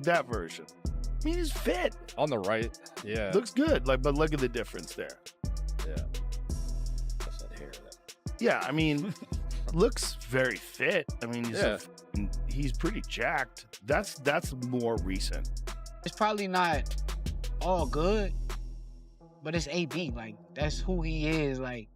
That version. I mean, he's fit. On the right, yeah. Looks good. But look at the difference there. Yeah. That's that hair. Yeah, I mean, looks very fit. I mean, he's pretty jacked. That's more recent. It's probably not all good, but it's AB. Like, that's who he is. Like,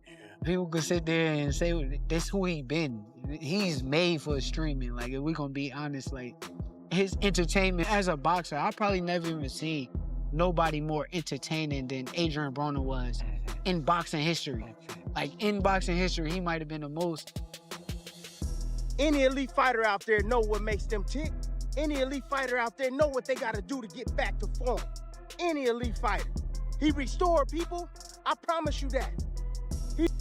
people could sit there and say that's who he been. He's made for streaming. Like, if we're gonna be honest, like, his entertainment as a boxer, I probably never even seen nobody more entertaining than Adrien Broner was in boxing history. Like, in boxing history, he might have been the most. Any elite fighter out there know what makes them tick. Any elite fighter out there know what they got to do to get back to form. Any elite fighter. He restored people. I promise you that.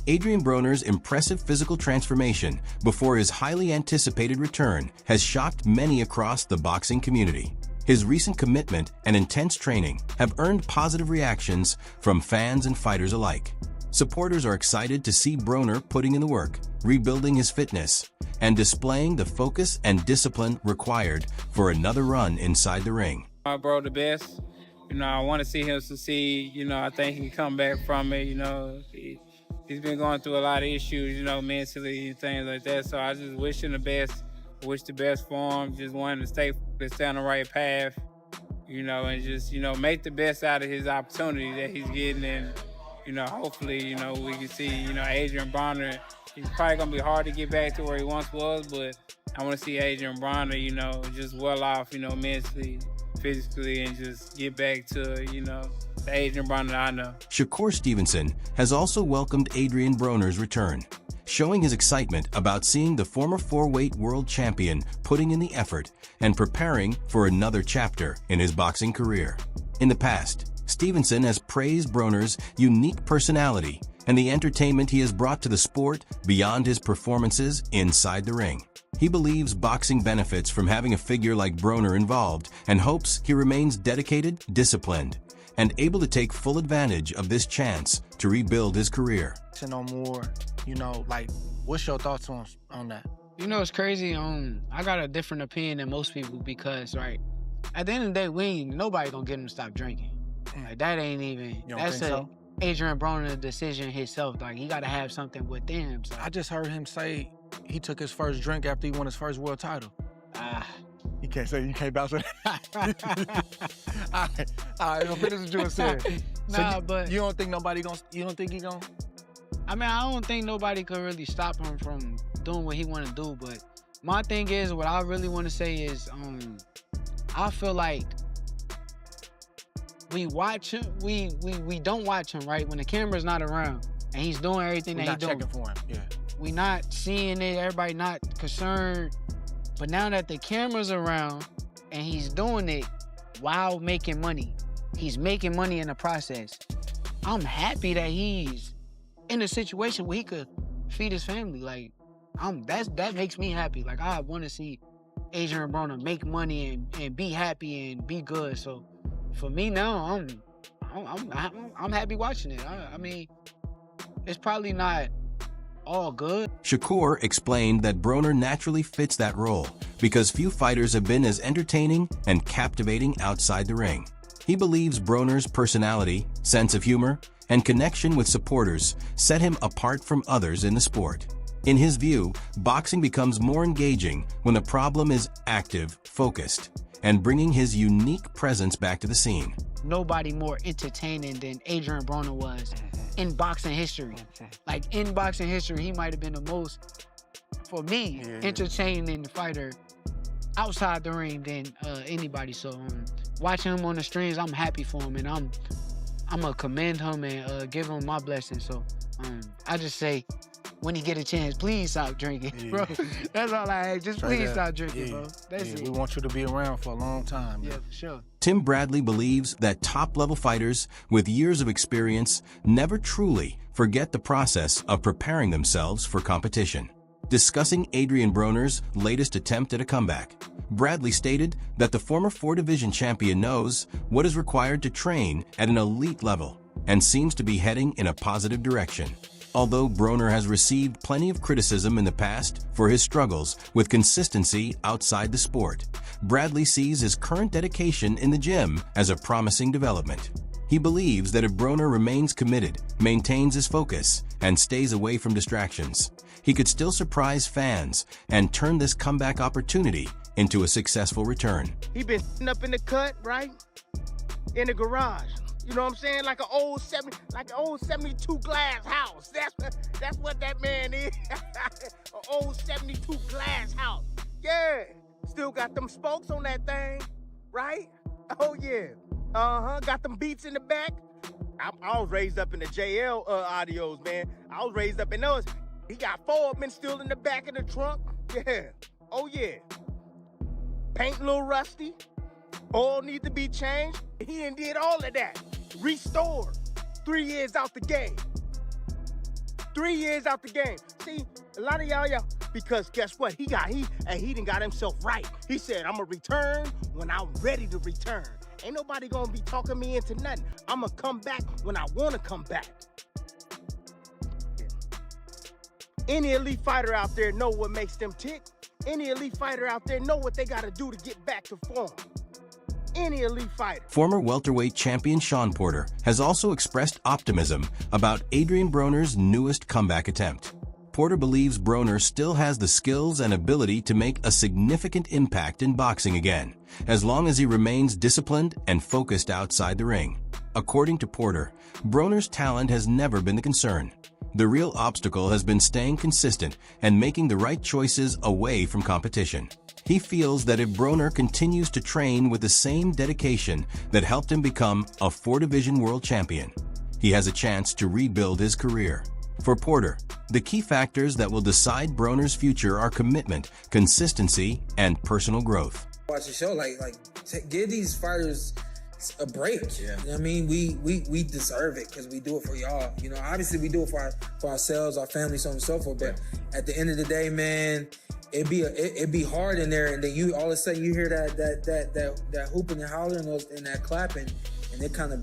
Adrien Broner's impressive physical transformation before his highly anticipated return has shocked many across the boxing community. His recent commitment and intense training have earned positive reactions from fans and fighters alike. Supporters are excited to see Broner putting in the work, rebuilding his fitness, and displaying the focus and discipline required for another run inside the ring. My bro, the best. I want to see him succeed. I think he can come back from it. He's been going through a lot of issues, mentally and things like that. So I just wish him the best. Wish the best for him. Just want him to stay on the right path, and just, make the best out of his opportunity that he's getting. And, hopefully, we can see, Adrien Broner. He's probably going to be hard to get back to where he once was, but I want to see Adrien Broner, just well off, mentally, physically, and just get back to, the Adrien Broner I know. Shakur Stevenson has also welcomed Adrien Broner's return, showing his excitement about seeing the former four-weight world champion putting in the effort and preparing for another chapter in his boxing career. In the past, Stevenson has praised Broner's unique personality and the entertainment he has brought to the sport beyond his performances inside the ring. He believes boxing benefits from having a figure like Broner involved and hopes he remains dedicated, disciplined, and able to take full advantage of this chance to rebuild his career. To know more, what's your thoughts on that? It's crazy. I got a different opinion than most people because, right, at the end of the day, nobody gonna get him to stop drinking. Like, that ain't even. That's Adrien Broner decision himself. Like, he got to have something within him. So. I just heard him say he took his first drink after he won his first world title. You can't say, you can't bounce it. All right, finish what you were saying. But you don't think he gonna? I mean, I don't think nobody could really stop him from doing what he want to do. But my thing is, what I really want to say is, I feel like we watch him, we don't watch him, right? When the camera's not around and he's doing everything that he's doing. We're not checking for him, yeah. We not seeing it, everybody not concerned. But now that the camera's around and he's doing it while making money, he's making money in the process. I'm happy that he's in a situation where he could feed his family. Like, that makes me happy. Like, I want to see Adrien Broner make money and be happy and be good. So for me now, I'm happy watching it. I mean, it's probably not all good. Shakur explained that Broner naturally fits that role because few fighters have been as entertaining and captivating outside the ring. He believes Broner's personality, sense of humor, and connection with supporters set him apart from others in the sport. In his view, boxing becomes more engaging when the problem is active, focused, and bringing his unique presence back to the scene. Nobody more entertaining than Adrien Broner was in boxing history. Like, in boxing history, he might have been the most, for me, entertaining fighter outside the ring than anybody. So watching him on the streams, I'm happy for him, and I'm gonna commend him and give him my blessing. So I just say, when he get a chance, please stop drinking, bro. That's all I ask. Just please stop drinking, bro. That's it. We want you to be around for a long time. Yeah, for sure. Tim Bradley believes that top-level fighters with years of experience never truly forget the process of preparing themselves for competition. Discussing Adrien Broner's latest attempt at a comeback, Bradley stated that the former four-division champion knows what is required to train at an elite level and seems to be heading in a positive direction. Although Broner has received plenty of criticism in the past for his struggles with consistency outside the sport, Bradley sees his current dedication in the gym as a promising development. He believes that if Broner remains committed, maintains his focus, and stays away from distractions, he could still surprise fans and turn this comeback opportunity into a successful return. He been sitting up in the cut, right? In the garage. You know what I'm saying? Like an old 72 glass house. That's what that man is. An old 72 glass house. Yeah. Still got them spokes on that thing, right? Oh yeah. Got them beats in the back. I was raised up in the JL audios, man. I was raised up in those. He got 4 of them still in the back of the trunk. Yeah. Oh yeah. Paint a little rusty. Oil need to be changed. He done did all of that. Restored. 3 years out the game. 3 years out the game. See, a lot of y'all, because guess what? He done got himself right. He said, I'm gonna return when I'm ready to return. Ain't nobody gonna be talking me into nothing. I'm gonna come back when I wanna come back. Any elite fighter out there know what makes them tick. Any elite fighter out there know what they gotta do to get back to form. Any elite fighter. Former welterweight champion Shawn Porter has also expressed optimism about Adrien Broner's newest comeback attempt. Porter believes Broner still has the skills and ability to make a significant impact in boxing again, as long as he remains disciplined and focused outside the ring. According to Porter, Broner's talent has never been the concern. The real obstacle has been staying consistent and making the right choices away from competition. He feels that if Broner continues to train with the same dedication that helped him become a 4-division world champion, he has a chance to rebuild his career. For Porter, the key factors that will decide Broner's future are commitment, consistency, and personal growth. Watch the show, give these fighters a break. Yeah. You know what I mean? We deserve it because we do it for y'all. You know, obviously we do it for ourselves, our families, so on and so forth. But at the end of the day, man, it'd be hard in there, and then you all of a sudden you hear that hooping and hollering and that clapping, and it kind of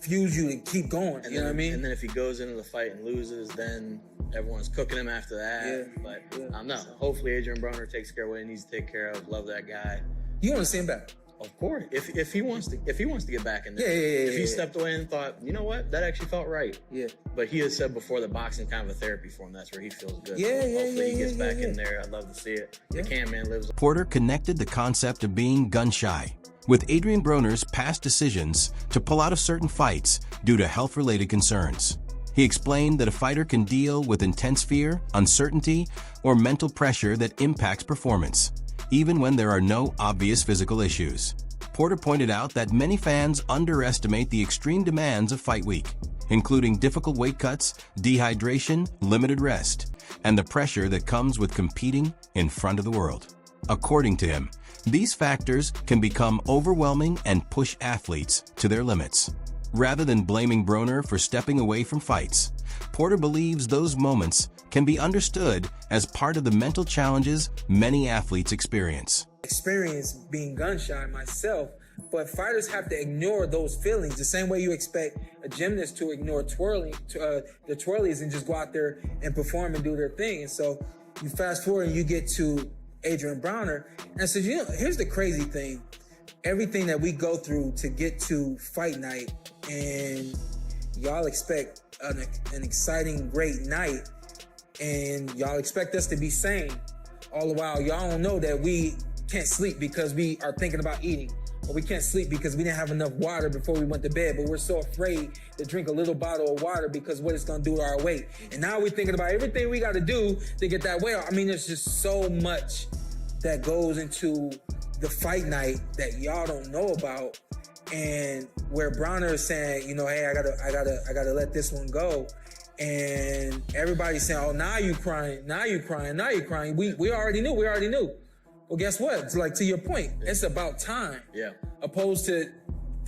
fuels you to keep going. You know what I mean? And then if he goes into the fight and loses, then everyone's cooking him after that. Yeah. But I don't know. Hopefully Adrien Broner takes care of what he needs to take care of. Love that guy. You want to see him back? Of course, if he wants to get back in there. If he stepped away and thought, you know what, that actually felt right. Yeah. But he has said before that boxing kind of a therapy for him. That's where he feels good. Hopefully he gets back in there. I'd love to see it. The Can Man lives. Porter connected the concept of being gun shy with Adrien Broner's past decisions to pull out of certain fights due to health-related concerns. He explained that a fighter can deal with intense fear, uncertainty, or mental pressure that impacts performance, even when there are no obvious physical issues. Porter pointed out that many fans underestimate the extreme demands of fight week, including difficult weight cuts, dehydration, limited rest, and the pressure that comes with competing in front of the world. According to him, these factors can become overwhelming and push athletes to their limits. Rather than blaming Broner for stepping away from fights, Porter believes those moments can be understood as part of the mental challenges many athletes experience. Experience being gun shy myself, but fighters have to ignore those feelings the same way you expect a gymnast to ignore the twirlies and just go out there and perform and do their thing. And so you fast forward and you get to Adrien Broner, and so here's the crazy thing. Everything that we go through to get to fight night, and y'all expect an exciting, great night, and y'all expect us to be sane. All the while, y'all don't know that we can't sleep because we are thinking about eating, or we can't sleep because we didn't have enough water before we went to bed, but we're so afraid to drink a little bottle of water because what it's gonna do to our weight. And now we're thinking about everything we gotta do to get that weight off. I mean, there's just so much that goes into the fight night that y'all don't know about, and where Broner is saying, hey, I gotta let this one go, and everybody's saying, oh, now you crying. We already knew. Well, guess what? It's like, to your point, it's about time. Yeah. Opposed to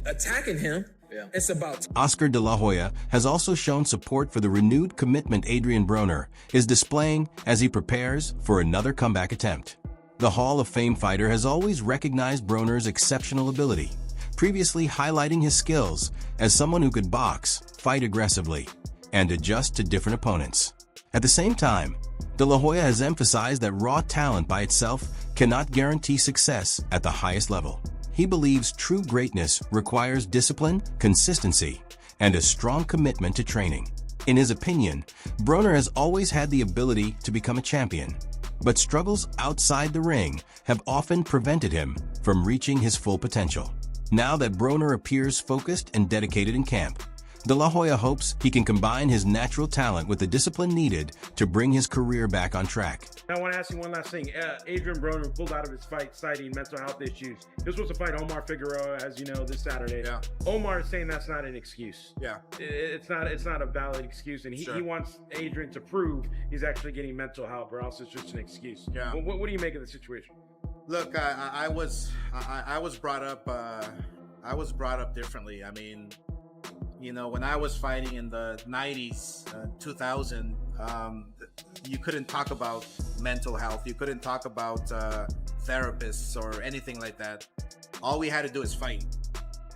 attacking him. Yeah. It's about Oscar De La Hoya has also shown support for the renewed commitment Adrien Broner is displaying as he prepares for another comeback attempt. The Hall of Fame fighter has always recognized Broner's exceptional ability, previously highlighting his skills as someone who could box, fight aggressively, and adjust to different opponents. At the same time, De La Hoya has emphasized that raw talent by itself cannot guarantee success at the highest level. He believes true greatness requires discipline, consistency, and a strong commitment to training. In his opinion, Broner has always had the ability to become a champion, but struggles outside the ring have often prevented him from reaching his full potential. Now that Broner appears focused and dedicated in camp, De La Hoya hopes he can combine his natural talent with the discipline needed to bring his career back on track. I want to ask you one last thing. Adrien Broner pulled out of his fight citing mental health issues. He was supposed to fight Omar Figueroa, as you know, this Saturday. Yeah. Omar is saying that's not an excuse. Yeah. It's not a valid excuse, and he wants Adrien to prove he's actually getting mental help, or else it's just an excuse. Yeah. What do you make of the situation? Look, I was brought up. I was brought up differently. I mean, you know, when I was fighting in the 90s, 2000, you couldn't talk about mental health. You couldn't talk about therapists or anything like that. All we had to do is fight.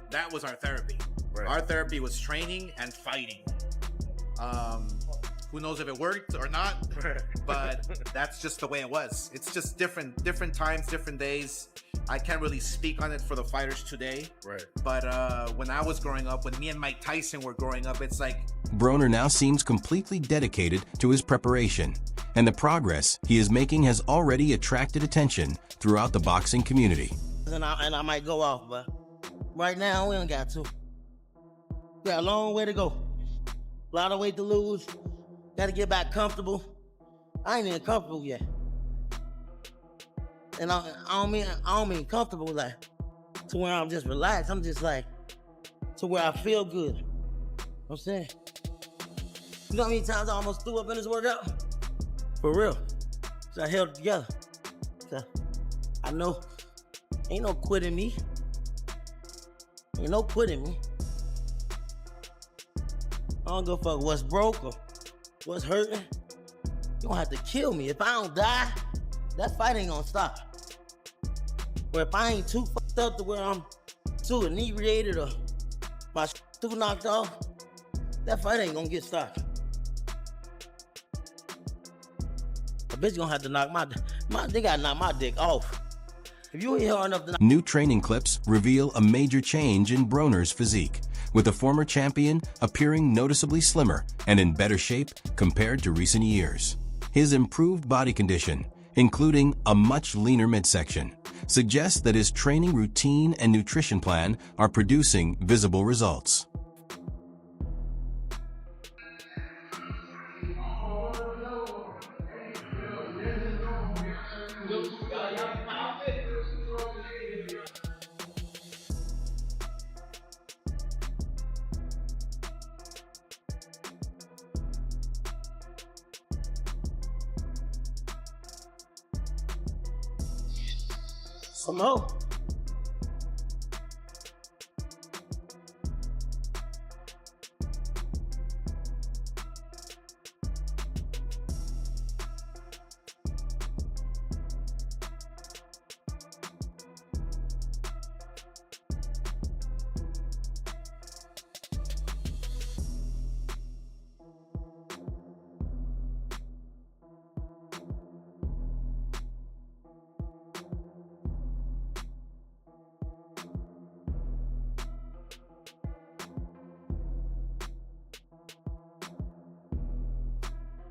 That was our therapy. Right. Our therapy was training and fighting. Who knows if it worked or not, but that's just the way it was. It's just different times, different days. I can't really speak on it for the fighters today. Right. But when I was growing up, when me and Mike Tyson were growing up, it's like... Broner now seems completely dedicated to his preparation, and the progress he is making has already attracted attention throughout the boxing community. And I might go off, but right now we ain't got to. We got a long way to go. A lot of weight to lose. Got to get back comfortable. I ain't even comfortable yet. And I don't mean comfortable like to where I'm just relaxed. I'm just like to where I feel good. You know what I'm saying? You know how many times I almost threw up in this workout? For real. So I held it together. So I know ain't no quitting me. Ain't no quitting me. I don't give a fuck what's broke or what's hurting. You don't have to kill me. If I don't die, that fight ain't gonna stop. Or if I ain't too fucked up to where I'm too inebriated or my too knocked off, that fight ain't gonna get stopped. A bitch gonna have to knock they gotta knock my dick off. If you ain't hard enough to knock. New training clips reveal a major change in Broner's physique, with the former champion appearing noticeably slimmer and in better shape compared to recent years. His improved body condition, including a much leaner midsection, suggests that his training routine and nutrition plan are producing visible results. Some more.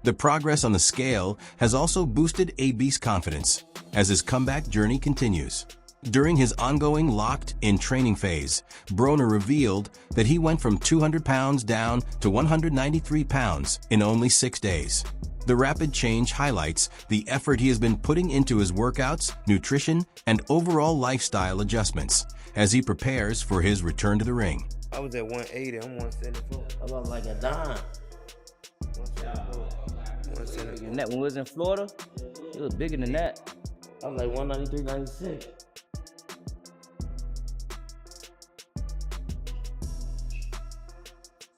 The progress on the scale has also boosted AB's confidence as his comeback journey continues. During his ongoing locked-in training phase, Broner revealed that he went from 200 pounds down to 193 pounds in only 6 days. The rapid change highlights the effort he has been putting into his workouts, nutrition, and overall lifestyle adjustments as he prepares for his return to the ring. I was at 180, I'm 174. I look like a dime. 174. And that when we was in Florida, it was bigger than that. I was like 193, 96.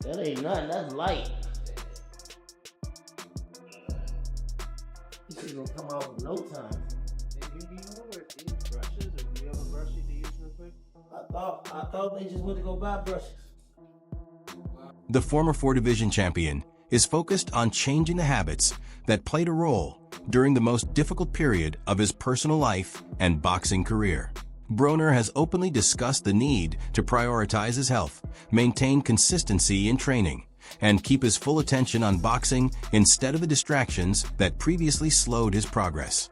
That ain't nothing, that's light. This is gonna come out in no time. I thought they just went to go buy brushes. The former 4-division champion is focused on changing the habits that played a role during the most difficult period of his personal life and boxing career. Broner has openly discussed the need to prioritize his health, maintain consistency in training, and keep his full attention on boxing instead of the distractions that previously slowed his progress.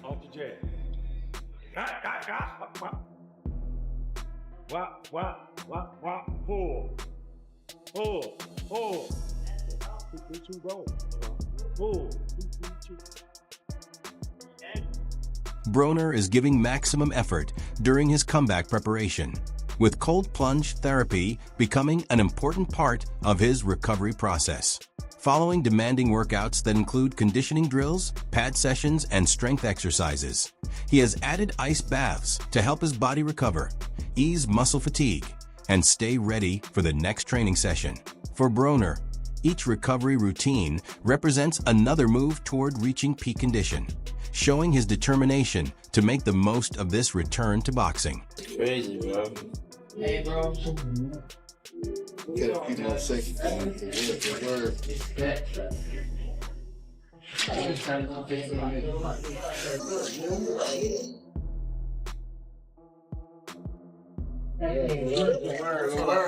Off the jab. Pull. 3, 2, go. Pull. 3, 2. Broner is giving maximum effort during his comeback preparation, with cold plunge therapy becoming an important part of his recovery process. Following demanding workouts that include conditioning drills, pad sessions, and strength exercises, he has added ice baths to help his body recover, ease muscle fatigue, and stay ready for the next training session. For Broner, each recovery routine represents another move toward reaching peak condition, showing his determination to make the most of this return to boxing. Crazy, bro. Hey, bro. Got a few more seconds. Word.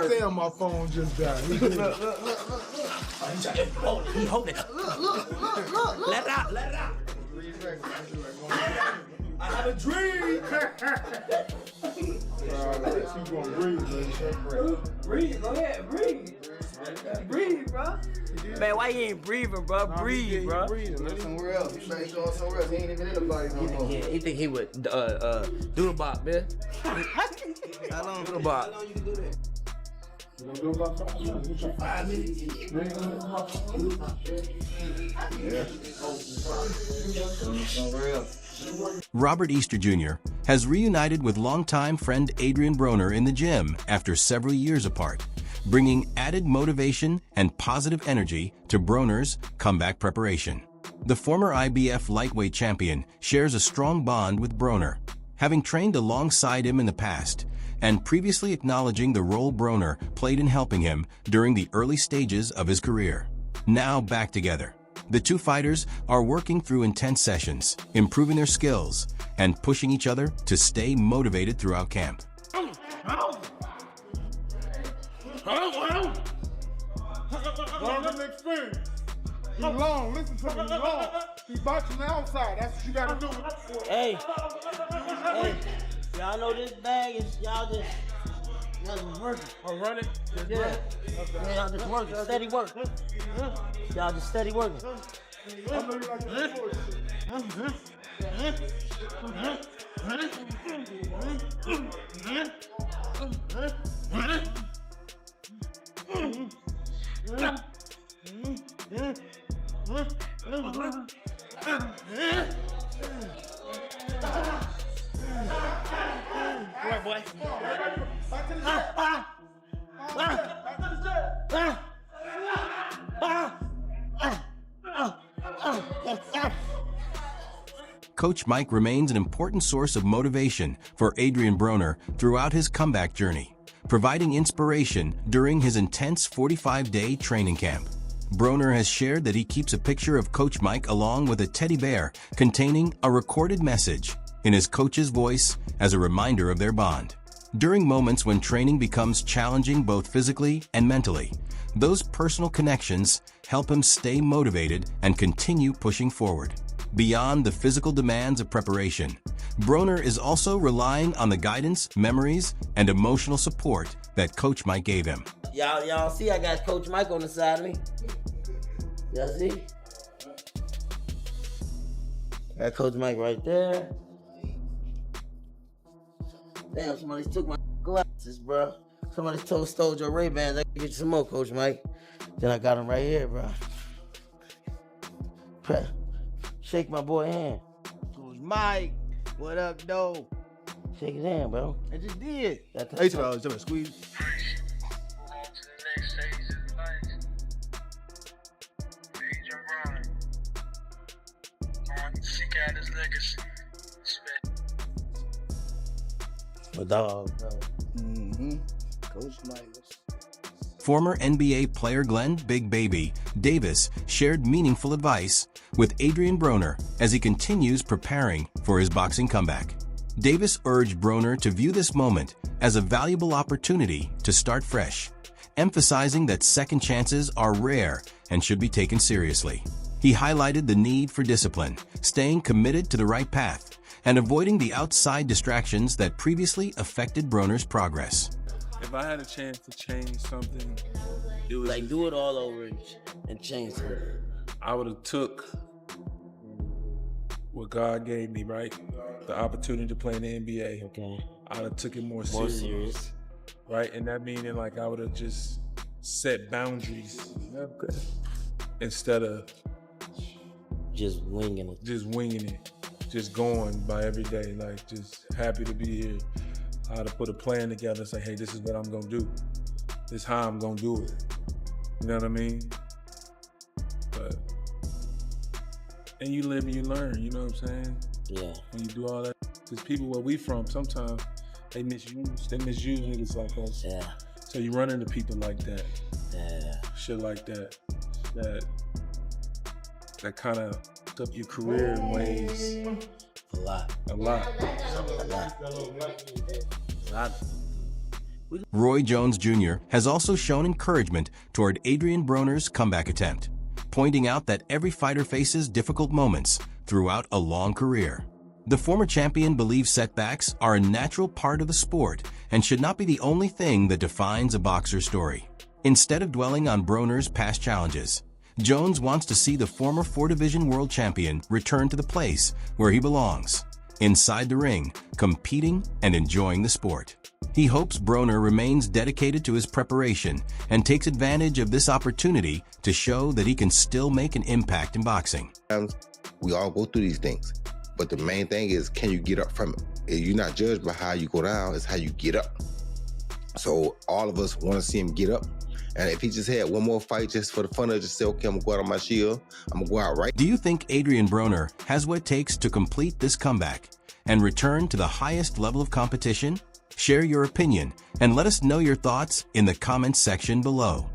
Damn, my phone just died. He hold it. Look. Let it out. I have a dream. You gonna breathe, man. Breathe, go ahead, breathe. Breathe, bro. Man, why you ain't breathing, bro? Breathe, bro. Look somewhere else. He's going somewhere else. He ain't even in the body no more. Yeah, he think he would do the bop, man. How long? Do the bop. How long you can do that? You gonna do about 5 minutes? Somewhere else. Robert Easter Jr. has reunited with longtime friend Adrien Broner in the gym after several years apart, bringing added motivation and positive energy to Broner's comeback preparation. The former IBF lightweight champion shares a strong bond with Broner, having trained alongside him in the past and previously acknowledging the role Broner played in helping him during the early stages of his career. Now back together, the two fighters are working through intense sessions, improving their skills, and pushing each other to stay motivated throughout camp. Long experience. He long. Listen to me. He long. He boxing the outside. That's what you gotta do. Hey, y'all know this bag is y'all just working. Oh, run it? Yeah. Okay. Y'all just working. Steady work. Y'all just steady working. I know you like that Right, boy. Coach Mike remains an important source of motivation for Adrien Broner throughout his comeback journey, providing inspiration during his intense 45-day training camp. Broner has shared that he keeps a picture of Coach Mike along with a teddy bear containing a recorded message in his coach's voice as a reminder of their bond. During moments when training becomes challenging both physically and mentally, those personal connections help him stay motivated and continue pushing forward. Beyond the physical demands of preparation, Broner is also relying on the guidance, memories, and emotional support that Coach Mike gave him. Y'all see I got Coach Mike on the side of me. Y'all see? Got Coach Mike right there. Damn, somebody took my glasses, bro. Somebody stole your Ray-Bans. I can get you some more, Coach Mike. Then I got him right here, bro. Shake my boy hand. Coach Mike, what up, though? Shake his hand, bro. I just did. Hey, squeeze. My dog, bro. Coach Mike. Former NBA player Glenn Big Baby Davis shared meaningful advice with Adrien Broner as he continues preparing for his boxing comeback. Davis urged Broner to view this moment as a valuable opportunity to start fresh, emphasizing that second chances are rare and should be taken seriously. He highlighted the need for discipline, staying committed to the right path, and avoiding the outside distractions that previously affected Broner's progress. If I had a chance to change something, it was like do it all over and change it. I would have took what God gave me, right? The opportunity to play in the NBA. Okay. I would have took it more serious, right? And that meaning like I would have just set boundaries instead of just winging it. Just going by every day, like just happy to be here. How to put a plan together and say, hey, this is what I'm gonna do. This is how I'm gonna do it. You know what I mean? But, and you live and you learn, you know what I'm saying? Yeah. When you do all that, because people where we from, sometimes they misuse niggas like us. Yeah. So you run into people like that. Yeah. Shit like that. That kind of up your career in ways. A lot. Roy Jones Jr. has also shown encouragement toward Adrien Broner's comeback attempt, pointing out that every fighter faces difficult moments throughout a long career. The former champion believes setbacks are a natural part of the sport and should not be the only thing that defines a boxer's story. Instead of dwelling on Broner's past challenges, Jones wants to see the former 4-division world champion return to the place where he belongs, inside the ring, competing and enjoying the sport. He hopes Broner remains dedicated to his preparation and takes advantage of this opportunity to show that he can still make an impact in boxing. We all go through these things, but the main thing is, can you get up from it? You're not judged by how you go down, it's how you get up. So all of us want to see him get up. And if he just had one more fight just for the fun of just say, okay, I'm gonna go out on my shield, I'm gonna go out right. Do you think Adrien Broner has what it takes to complete this comeback and return to the highest level of competition? Share your opinion and let us know your thoughts in the comments section below.